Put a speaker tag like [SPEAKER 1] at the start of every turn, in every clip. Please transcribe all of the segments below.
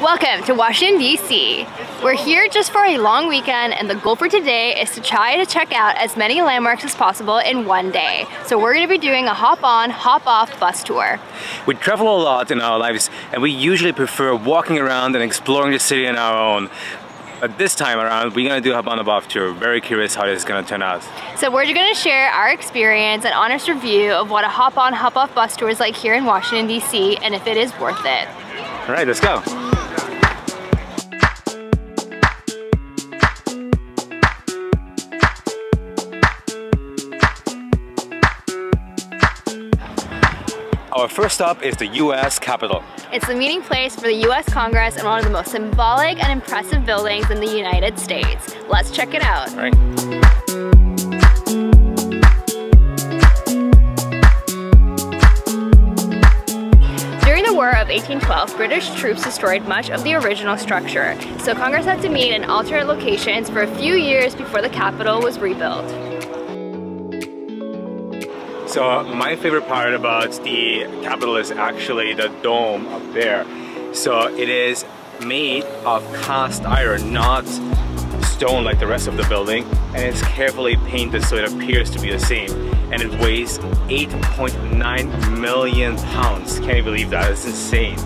[SPEAKER 1] Welcome to Washington, D.C. We're here just for a long weekend, and the goal for today is to try to check out as many landmarks as possible in one day. So we're going to be doing a hop-on, hop-off bus tour.
[SPEAKER 2] We travel a lot in our lives, and we usually prefer walking around and exploring the city on our own. But this time around, we're going to do a hop-on, hop-off tour. Very curious how this is going to turn out. So
[SPEAKER 1] we're going to share our experience and honest review of what a hop-on, hop-off bus tour is like here in Washington, D.C., and if it is worth it.
[SPEAKER 2] All right, let's go. Our first stop is the U.S. Capitol.
[SPEAKER 1] It's the meeting place for the U.S. Congress and one of the most symbolic and impressive buildings in the United States. Let's check it out.
[SPEAKER 2] All right.
[SPEAKER 1] During the War of 1812, British troops destroyed much of the original structure, so Congress had to meet in alternate locations for a few years before the Capitol was rebuilt.
[SPEAKER 2] So my favorite part about the Capitol is actually the dome up there. So it is made of cast iron, not stone like the rest of the building, and it's carefully painted so it appears to be the same. And it weighs 8.9 million pounds. Can't you believe that? It's insane.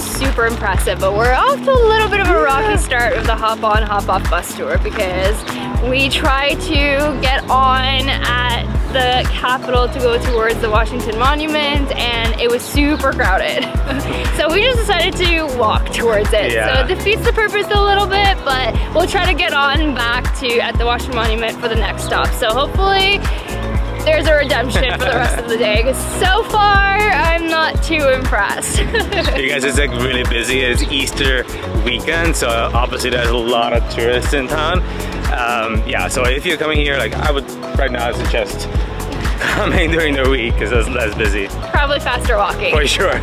[SPEAKER 1] Super impressive, but we're off to a little bit of a rocky start with the hop-on, hop-off bus tour because we tried to get on at the Capitol to go towards the Washington Monument, and it was super crowded. So we just decided to walk towards it.
[SPEAKER 2] Yeah.
[SPEAKER 1] So it defeats the purpose a little bit, but we'll try to get on back at the Washington Monument for the next stop. So hopefully there's a redemption for the rest of the day, because so far I'm not too impressed.
[SPEAKER 2] You guys, it's like really busy. It's Easter weekend, so obviously there's a lot of tourists in town. Yeah, so if you're coming here, like I would right now suggest coming during the week because it's less busy.
[SPEAKER 1] Probably faster walking.
[SPEAKER 2] For sure.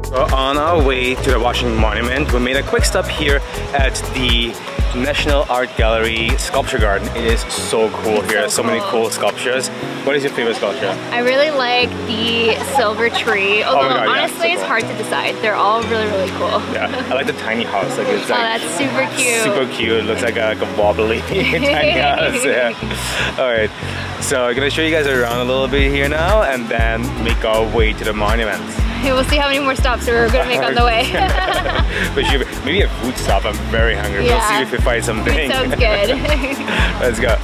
[SPEAKER 2] So on our way to the Washington Monument, we made a quick stop here at the National Art Gallery Sculpture Garden. It is so cool here. So many cool sculptures. What is your favorite sculpture?
[SPEAKER 1] I really like the silver tree, although honestly it's hard to decide. They're all really, really cool.
[SPEAKER 2] Yeah, I like the tiny house. Like it's
[SPEAKER 1] that's super cute.
[SPEAKER 2] Super cute. It looks like a wobbly tiny house. Yeah. All right. So I'm gonna show you guys around a little bit here now, and then make our way to the monument.
[SPEAKER 1] We'll see how many more stops we're gonna make on the way.
[SPEAKER 2] Maybe a food stop. I'm very hungry.
[SPEAKER 1] Yeah.
[SPEAKER 2] We'll see if we find something.
[SPEAKER 1] Food sounds good.
[SPEAKER 2] Let's go.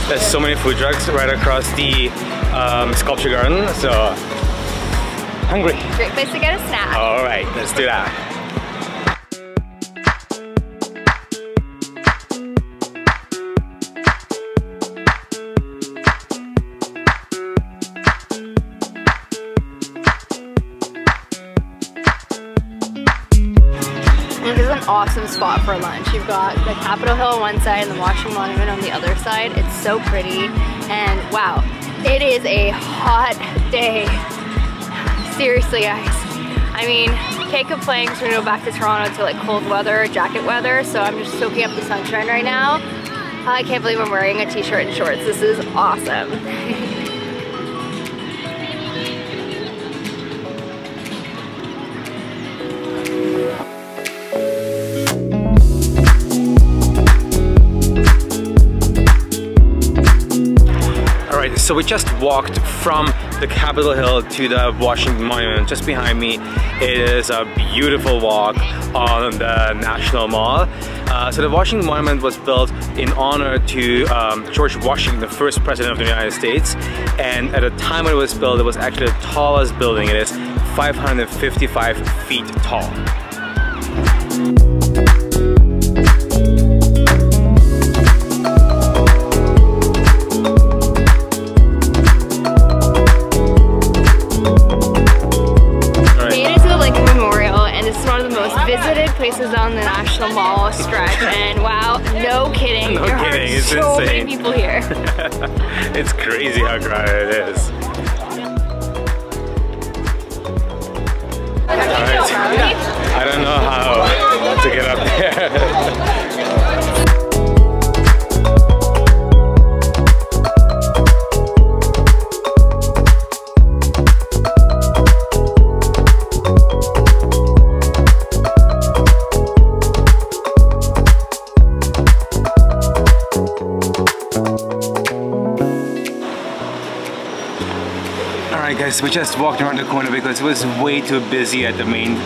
[SPEAKER 2] There's so many food trucks right across the sculpture garden, so hungry.
[SPEAKER 1] Great place to get a snack.
[SPEAKER 2] All right, let's do that.
[SPEAKER 1] This is an awesome spot for lunch. You've got the Capitol Hill on one side and the Washington Monument on the other side. It's so pretty, and wow, it is a hot day. Seriously, guys. I mean, can't complain because we're gonna go back to Toronto to like cold weather, jacket weather, so I'm just soaking up the sunshine right now. I can't believe I'm wearing a t-shirt and shorts. This is awesome.
[SPEAKER 2] So we just walked from the Capitol Hill to the Washington Monument. Just behind me, it is a beautiful walk on the National Mall. So the Washington Monument was built in honor to George Washington, the first president of the United States. And at the time when it was built, it was actually the tallest building. It is 555 feet tall.
[SPEAKER 1] places on the National Mall stretch, and wow, no kidding,
[SPEAKER 2] No
[SPEAKER 1] there
[SPEAKER 2] kidding,
[SPEAKER 1] are
[SPEAKER 2] it's
[SPEAKER 1] so
[SPEAKER 2] insane.
[SPEAKER 1] many people here.
[SPEAKER 2] It's crazy how crowded it is. Alright, I don't know how to get up there. Alright guys, we just walked around the corner because it was way too busy at the main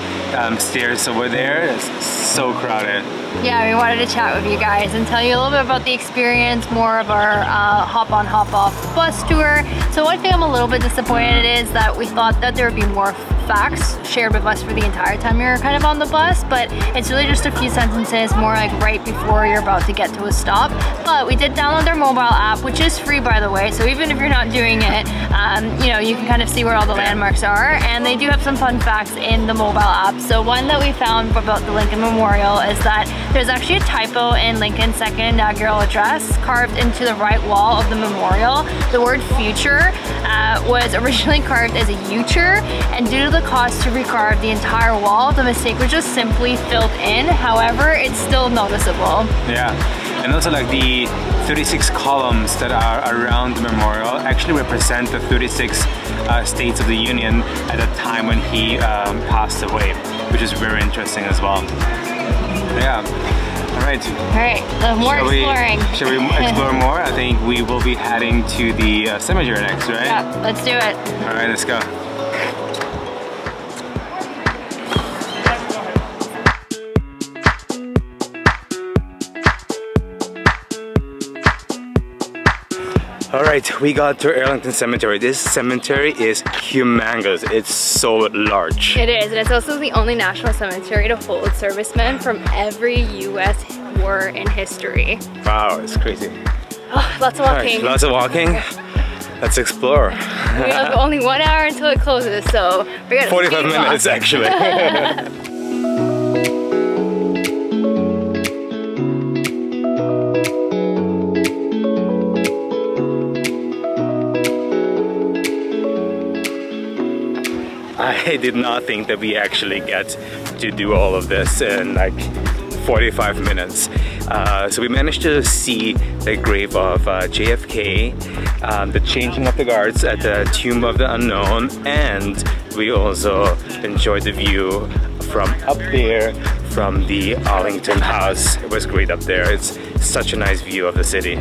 [SPEAKER 2] stairs over there. It's so crowded.
[SPEAKER 1] Yeah, we wanted to chat with you guys and tell you a little bit about the experience, more of our hop on, hop off bus tour. So one thing I'm a little bit disappointed is that we thought that there would be more facts shared with us for the entire time you're kind of on the bus, but it's really just a few sentences, more like right before you're about to get to a stop. But we did download their mobile app, which is free by the way, so even if you're not doing it, you know, you can kind of see where all the landmarks are, and they do have some fun facts in the mobile app. So one that we found about the Lincoln Memorial is that there's actually a typo in Lincoln's second inaugural address carved into the right wall of the memorial. The word future was originally carved as a future, and due to the cost to recarve the entire wall, the mistake was just simply filled in. However, it's still noticeable.
[SPEAKER 2] Yeah, and also like the 36 columns that are around the memorial actually represent the 36 states of the Union at the time when he passed away, which is very interesting as well. Yeah. Alright.
[SPEAKER 1] Alright, more exploring.
[SPEAKER 2] Shall we explore more? I think we will be heading to the cemetery next, right?
[SPEAKER 1] Yeah, let's do it.
[SPEAKER 2] Alright, let's go. Alright, we got to Arlington Cemetery. This cemetery is humongous. It's so large.
[SPEAKER 1] It is, and it's also the only national cemetery to hold servicemen from every US war in history.
[SPEAKER 2] Wow, it's crazy.
[SPEAKER 1] Oh, lots of walking.
[SPEAKER 2] Right, lots of walking. Let's explore.
[SPEAKER 1] We have only 1 hour until it closes, so we got
[SPEAKER 2] 45 minutes actually. I did not think that we actually get to do all of this in like 45 minutes. So we managed to see the grave of JFK, the changing of the guards at the Tomb of the Unknown, and we also enjoyed the view from up there from the Arlington house. It was great up there. It's such a nice view of the city.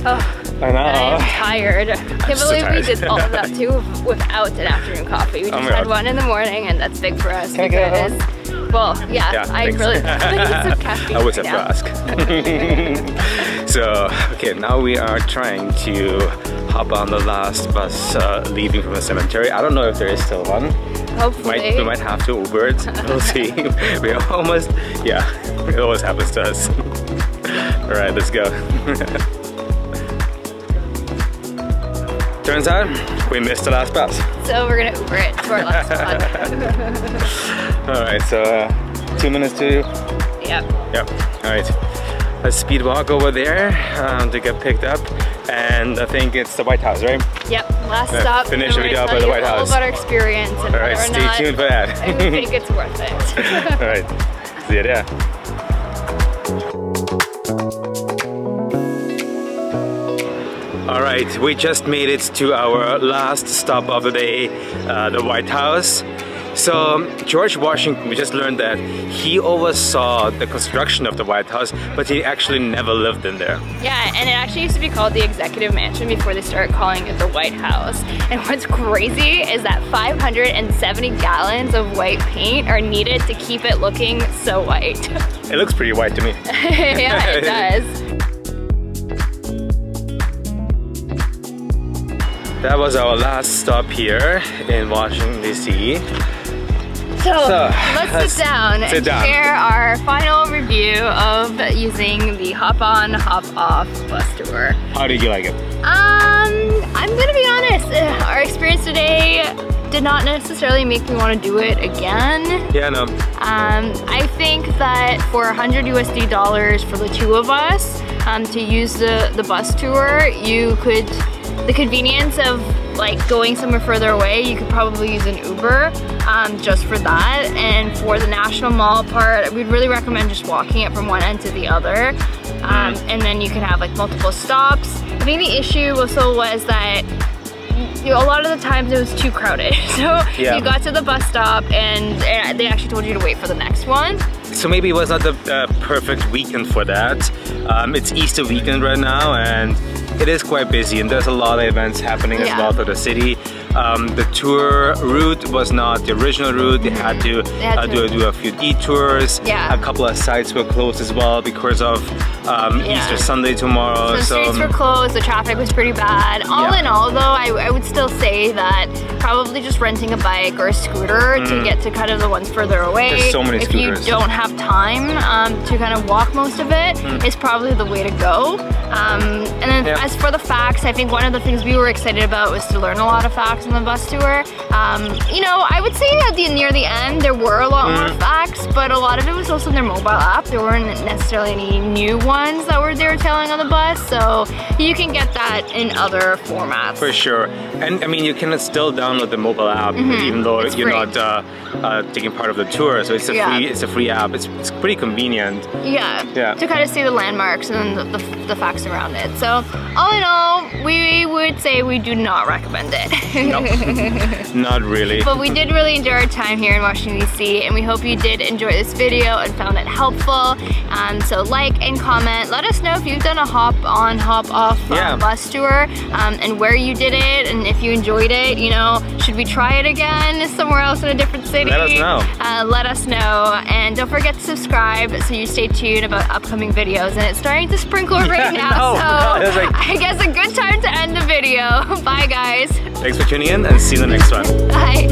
[SPEAKER 1] Oh.
[SPEAKER 2] I know.
[SPEAKER 1] I'm tired. I can't believe we did all of that too without an afternoon coffee. We just had one in the morning, and that's big for us because, well, yeah, I really need some caffeine.
[SPEAKER 2] I would have to ask. So, okay, now we are trying to hop on the last bus leaving from the cemetery. I don't know if there is still one.
[SPEAKER 1] Hopefully.
[SPEAKER 2] We might have to Uber it. We'll see. We are almost, yeah, it always happens to us. All right, let's go. Turns out, we missed the last bus.
[SPEAKER 1] So we're gonna Uber it to our last spot.
[SPEAKER 2] Alright, so 2 minutes to...
[SPEAKER 1] Yep.
[SPEAKER 2] Yep, alright. Let's speed walk over there to get picked up. And I think it's the White House, right?
[SPEAKER 1] Yep, last stop.
[SPEAKER 2] Finish the video up at the White House.
[SPEAKER 1] All about our experience and
[SPEAKER 2] alright, stay tuned for that.
[SPEAKER 1] I think it's worth it.
[SPEAKER 2] Alright, see you there. Alright, we just made it to our last stop of the day, the White House. So George Washington, we just learned that he oversaw the construction of the White House, but he actually never lived in there.
[SPEAKER 1] Yeah, and it actually used to be called the Executive Mansion before they started calling it the White House. And what's crazy is that 570 gallons of white paint are needed to keep it looking so white.
[SPEAKER 2] It looks pretty white to me.
[SPEAKER 1] Yeah, it does.
[SPEAKER 2] That was our last stop here in Washington, D.C.
[SPEAKER 1] So let's sit down and share our final review of using the hop on, hop off bus tour.
[SPEAKER 2] How did you like it?
[SPEAKER 1] I'm gonna be honest, our experience today did not necessarily make me want to do it again.
[SPEAKER 2] Yeah, no.
[SPEAKER 1] I think that for $100 for the two of us to use the bus tour, you could, the convenience of like going somewhere further away, you could probably use an Uber just for that. And for the National Mall part, we'd really recommend just walking it from one end to the other. And then you can have like multiple stops. I think the issue also was that a lot of the times it was too crowded. So you got to the bus stop and they actually told you to wait for the next one.
[SPEAKER 2] So maybe it was not the perfect weekend for that. It's Easter weekend right now and it is quite busy and there's a lot of events happening as well through the city. The tour route was not the original route. They had to do a few detours. A couple of sites were closed as well because of Easter Sunday tomorrow.
[SPEAKER 1] So the streets were closed, the traffic was pretty bad. All in all though, I would still say that probably just renting a bike or a scooter to get to kind of the ones further away.
[SPEAKER 2] There's so many scooters.
[SPEAKER 1] If you don't have time to kind of walk most of it, is probably the way to go. And then as for the facts, I think one of the things we were excited about was to learn a lot of facts on the bus tour. You know, I would say at near the end there were a lot more facts, but a lot of it was also in their mobile app. There weren't necessarily any new ones that they were telling on the bus, so you can get that in other formats.
[SPEAKER 2] For sure. And I mean, you can still download the mobile app even though you're not taking part of the tour. So it's a free app. It's pretty convenient. To kind of see the landmarks and the facts around it. So all in all, we would say we do not recommend it. Nope. Not really.
[SPEAKER 1] But we did really enjoy our time here in Washington DC, and we hope you did enjoy this video and found it helpful. So like and comment. Let us know if you've done a hop on, hop off bus tour and where you did it, and if you enjoyed it. You know, should we try it again somewhere else in a different city?
[SPEAKER 2] Let us know.
[SPEAKER 1] Let us know, and don't forget to subscribe so you stay tuned about upcoming videos. And it's starting to sprinkle right now, so I guess a good time to end the video. Bye guys.
[SPEAKER 2] Thanks for tuning in and see you in the next one.
[SPEAKER 1] Bye.